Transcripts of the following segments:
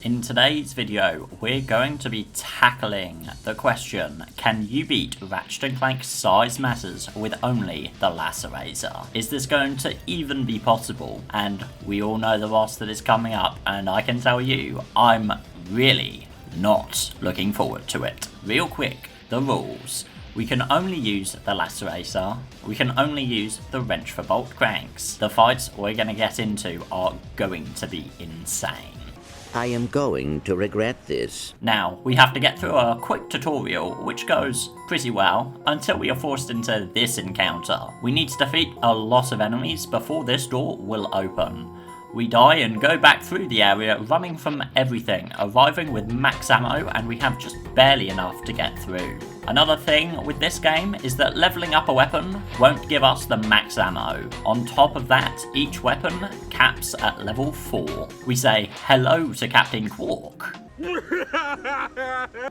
In today's video, we're going to be tackling the question, can you beat Ratchet Clank Size Matters with only the Lacerator? Is this going to even be possible? And we all know the boss that is coming up, and I can tell you, I'm really not looking forward to it. Real quick, the rules. We can only use the Lacerator, we can only use the wrench for bolt cranks. The fights we're going to get into are going to be insane. I am going to regret this. Now, we have to get through a quick tutorial, which goes pretty well, until we are forced into this encounter. We need to defeat a lot of enemies before this door will open. We die and go back through the area, running from everything, arriving with max ammo, and we have just barely enough to get through. Another thing with this game is that leveling up a weapon won't give us the max ammo. On top of that, each weapon caps at level 4. We say hello to Captain Quark.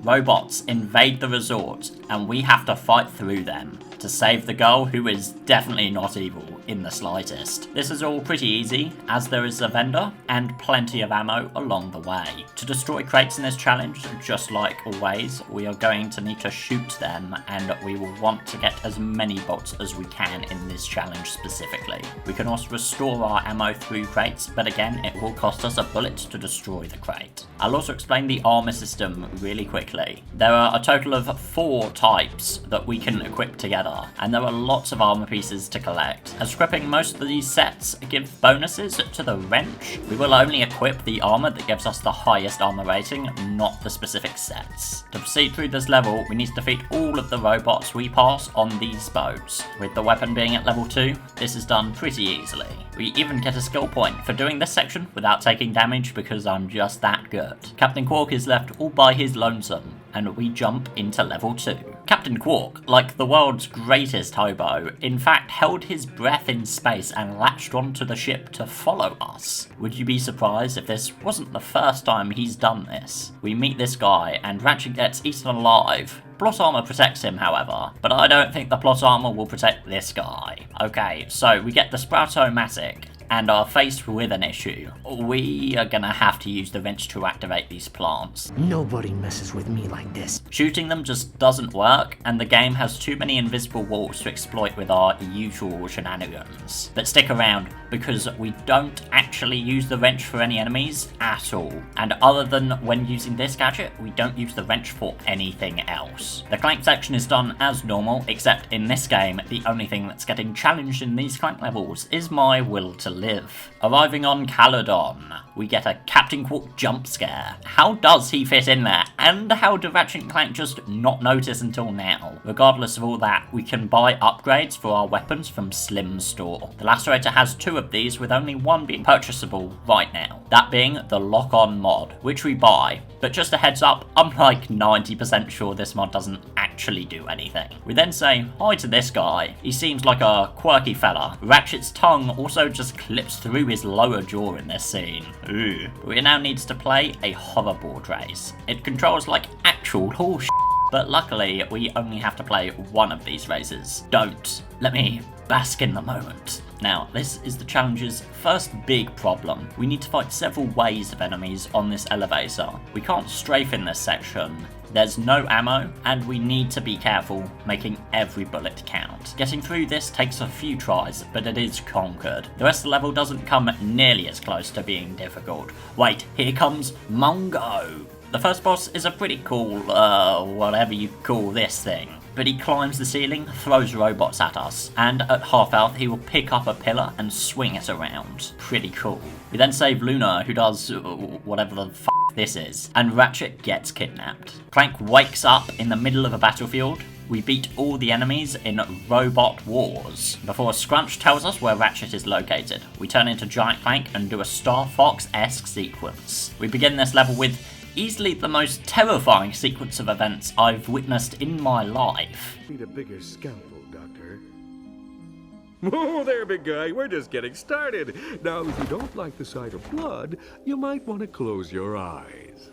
Robots invade the resort, and we have to fight through them to save the girl, who is definitely not evil in the slightest. This is all pretty easy, as there is a vendor and plenty of ammo along the way. To destroy crates in this challenge, just like always, we are going to need to shoot them, and we will want to get as many bolts as we can in this challenge specifically. We can also restore our ammo through crates, but again, it will cost us a bullet to destroy the crate. I'll also explain the armor system really quickly. There are a total of 4 types that we can equip together, and there are lots of armor pieces to collect. As equipping most of these sets give bonuses to the wrench, we will only equip the armor that gives us the highest armor rating, not the specific sets. To proceed through this level, we need to defeat all of the robots we pass on these boats. With the weapon being at level 2, this is done pretty easily. We even get a skill point for doing this section without taking damage because I'm just that good. Captain Quark is left all by his lonesome, and we jump into level 2. Captain Quark, like the world's greatest hobo, in fact held his breath in space and latched onto the ship to follow us. Would you be surprised if this wasn't the first time he's done this? We meet this guy, and Ratchet gets eaten alive. Plot armor protects him, however, but I don't think the plot armor will protect this guy. Okay, so we get the Sprout-O-Matic and are faced with an issue. We are gonna have to use the wrench to activate these plants. Nobody messes with me like this. Shooting them just doesn't work, and the game has too many invisible walls to exploit with our usual shenanigans. But stick around, because we don't actually use the wrench for any enemies at all. And other than when using this gadget, we don't use the wrench for anything else. The Clank section is done as normal, except in this game, the only thing that's getting challenged in these Clank levels is my will to live. Arriving on Caledon, we get a Captain Quark jump scare. How does he fit in there? And how did Ratchet Clank just not notice until now? Regardless of all that, we can buy upgrades for our weapons from Slim's store. The Lacerator has 2 of these, with only one being purchasable right now. That being the lock-on mod, which we buy. But just a heads up, I'm like 90% sure this mod doesn't actually do anything. We then say hi to this guy. He seems like a quirky fella. Ratchet's tongue also just clips through his lower jaw in this scene. Ooh. We now need to play a hoverboard race. It controls like actual horse, but luckily we only have to play one of these races. Don't. Let me bask in the moment. Now, this is the challenge's first big problem. We need to fight several waves of enemies on this elevator. We can't strafe in this section. There's no ammo, and we need to be careful, making every bullet count. Getting through this takes a few tries, but it is conquered. The rest of the level doesn't come nearly as close to being difficult. Wait, here comes Mongo! The first boss is a pretty cool, whatever you call this thing. But he climbs the ceiling, throws robots at us, and at half health he will pick up a pillar and swing it around. Pretty cool. We then save Luna, who does whatever the f*** this is, and Ratchet gets kidnapped. Clank wakes up in the middle of a battlefield. We beat all the enemies in Robot Wars, before Scrunch tells us where Ratchet is located. We turn into Giant Clank and do a Star Fox-esque sequence. We begin this level with easily the most terrifying sequence of events I've witnessed in my life. Need a bigger scalpel, Doctor. Oh, there, big guy. We're just getting started. Now, if you don't like the sight of blood, you might want to close your eyes.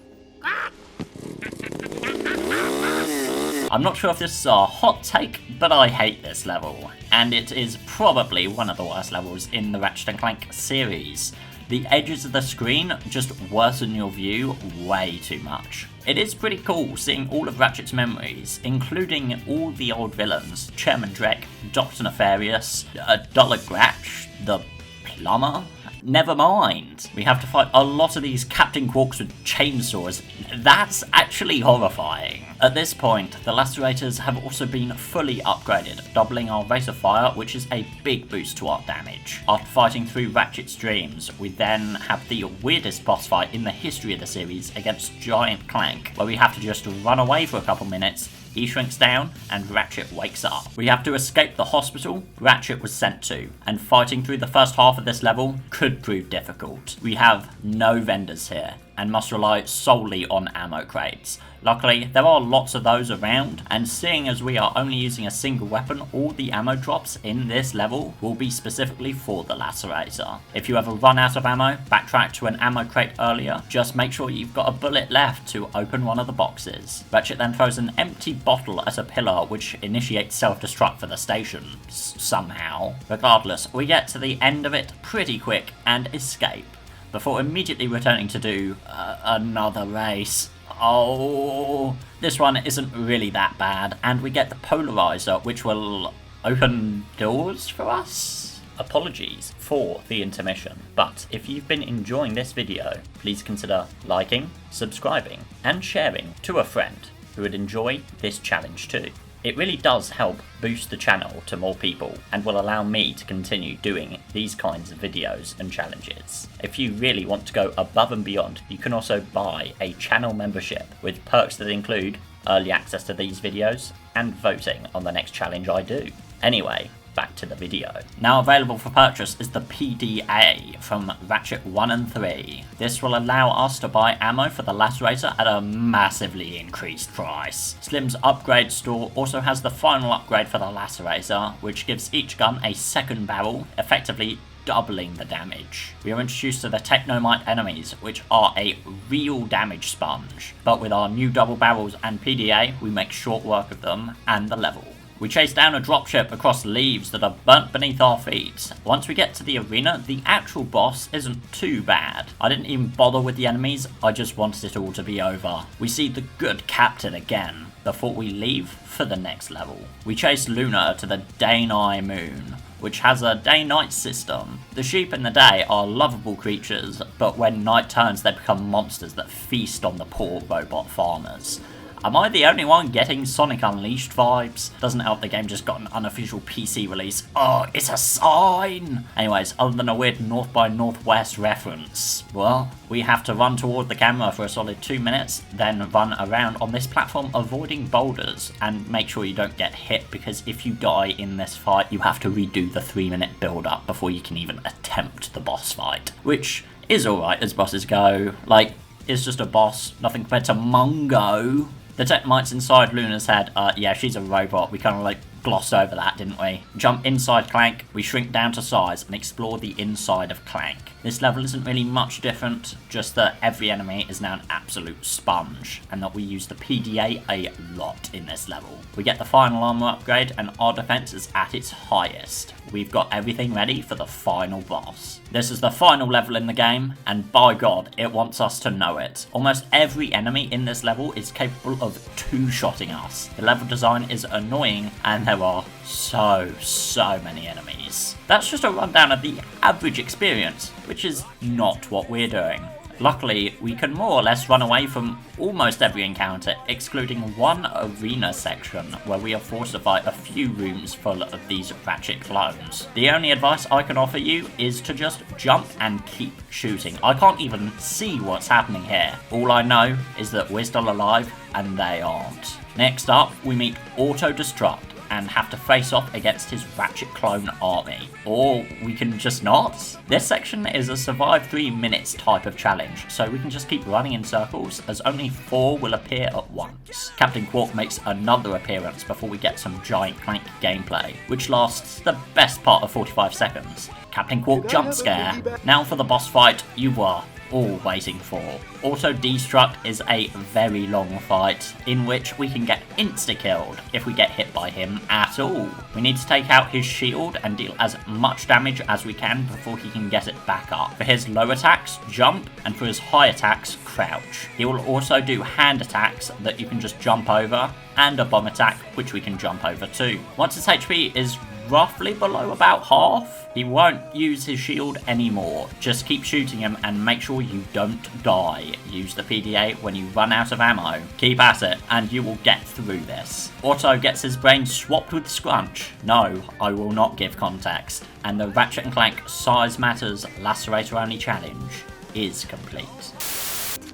I'm not sure if this is a hot take, but I hate this level, and it is probably one of the worst levels in the Ratchet & Clank series. The edges of the screen just worsen your view way too much. It is pretty cool seeing all of Ratchet's memories, including all the old villains, Chairman Drek, Dr. Nefarious, Dollar Gratch, the Plumber. Never mind, we have to fight a lot of these Captain Quarks with chainsaws. That's actually horrifying. At this point, the Lacerators have also been fully upgraded, doubling our rate of fire, which is a big boost to our damage. After fighting through Ratchet's dreams, we then have the weirdest boss fight in the history of the series against Giant Clank, where we have to just run away for a couple minutes. He shrinks down, and Ratchet wakes up. We have to escape the hospital Ratchet was sent to, and fighting through the first half of this level could prove difficult. We have no vendors here, and must rely solely on ammo crates. Luckily, there are lots of those around, and seeing as we are only using a single weapon, all the ammo drops in this level will be specifically for the Lacerator. If you ever run out of ammo, backtrack to an ammo crate earlier, just make sure you've got a bullet left to open one of the boxes. Ratchet then throws an empty bottle at a pillar which initiates self-destruct for the station, somehow. Regardless, we get to the end of it pretty quick and escape, before immediately returning to do another race. Oh, this one isn't really that bad, and we get the polarizer, which will open doors for us? Apologies for the intermission, but if you've been enjoying this video, please consider liking, subscribing, and sharing to a friend who would enjoy this challenge too. It really does help boost the channel to more people and will allow me to continue doing these kinds of videos and challenges. If you really want to go above and beyond, you can also buy a channel membership with perks that include early access to these videos and voting on the next challenge I do. Anyway, back to the video. Now available for purchase is the PDA from Ratchet 1 and 3. This will allow us to buy ammo for the Lacerator at a massively increased price. Slim's upgrade store also has the final upgrade for the Lacerator, which gives each gun a second barrel, effectively doubling the damage. We are introduced to the Technomite enemies, which are a real damage sponge, but with our new double barrels and PDA, we make short work of them and the level. We chase down a dropship across leaves that are burnt beneath our feet. Once we get to the arena, the actual boss isn't too bad. I didn't even bother with the enemies, I just wanted it all to be over. We see the good captain again, before we leave for the next level. We chase Luna to the Dayni Moon, which has a day-night system. The sheep in the day are lovable creatures, but when night turns they become monsters that feast on the poor robot farmers. Am I the only one getting Sonic Unleashed vibes? Doesn't help the game just got an unofficial PC release. Oh, it's a sign! Anyways, other than a weird North by Northwest reference, well, we have to run toward the camera for a solid 2 minutes, then run around on this platform avoiding boulders, and make sure you don't get hit, because if you die in this fight, you have to redo the 3-minute build-up before you can even attempt the boss fight, which is alright as bosses go. Like, it's just a boss, nothing compared to Mungo. The Technomites inside Luna's head, yeah, she's a robot. We kind of like glossed over that, didn't we? Jump inside Clank, we shrink down to size and explore the inside of Clank. This level isn't really much different, just that every enemy is now an absolute sponge, and that we use the PDA a lot in this level. We get the final armor upgrade, and our defense is at its highest. We've got everything ready for the final boss. This is the final level in the game, and by God, it wants us to know it. Almost every enemy in this level is capable of two-shotting us. The level design is annoying, and there are so many enemies. That's just a rundown of the average experience, which is not what we're doing. Luckily, we can more or less run away from almost every encounter, excluding one arena section where we are forced to fight a few rooms full of these Ratchet clones. The only advice I can offer you is to just jump and keep shooting. I can't even see what's happening here. All I know is that we're still alive and they aren't. Next up, we meet Auto-Destruct and have to face off against his Ratchet clone army. Or we can just not. This section is a survive 3 minutes type of challenge, so we can just keep running in circles as only 4 will appear at once. Captain Quark makes another appearance before we get some Giant Clank gameplay, which lasts the best part of 45 seconds. Captain Quark jump scare. Now for the boss fight you were all waiting for. Auto-destruct is a very long fight, in which we can get insta-killed if we get hit by him at all. We need to take out his shield and deal as much damage as we can before he can get it back up. For his low attacks, jump, and for his high attacks, crouch. He will also do hand attacks that you can just jump over, and a bomb attack which we can jump over too. Once his HP is roughly below about half, he won't use his shield anymore. Just keep shooting him and make sure you don't die. Use the PDA when you run out of ammo. Keep at it and you will get through this. Otto gets his brain swapped with Scrunch. No, I will not give context. And the Ratchet & Clank Size Matters Lacerator Only challenge is complete.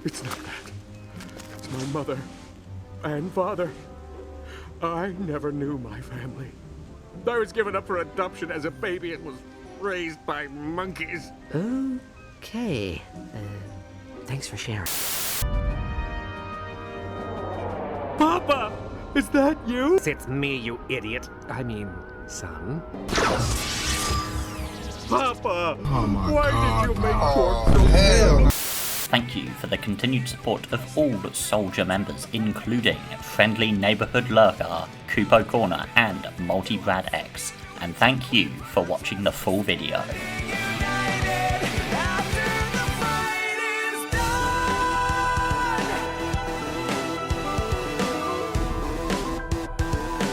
It's not that. It's my mother and father. I never knew my family. I was given up for adoption as a baby and was raised by monkeys. Okay. Thanks for sharing. Papa! Is that you? It's me, you idiot. I mean, son. Papa! Oh my Why God, did you make no. Quark so Hell. ill? Thank you for the continued support of all Soldier members, including Friendly Neighborhood Lurker, Kupo Corner, and Multi Brad X. And thank you for watching the full video.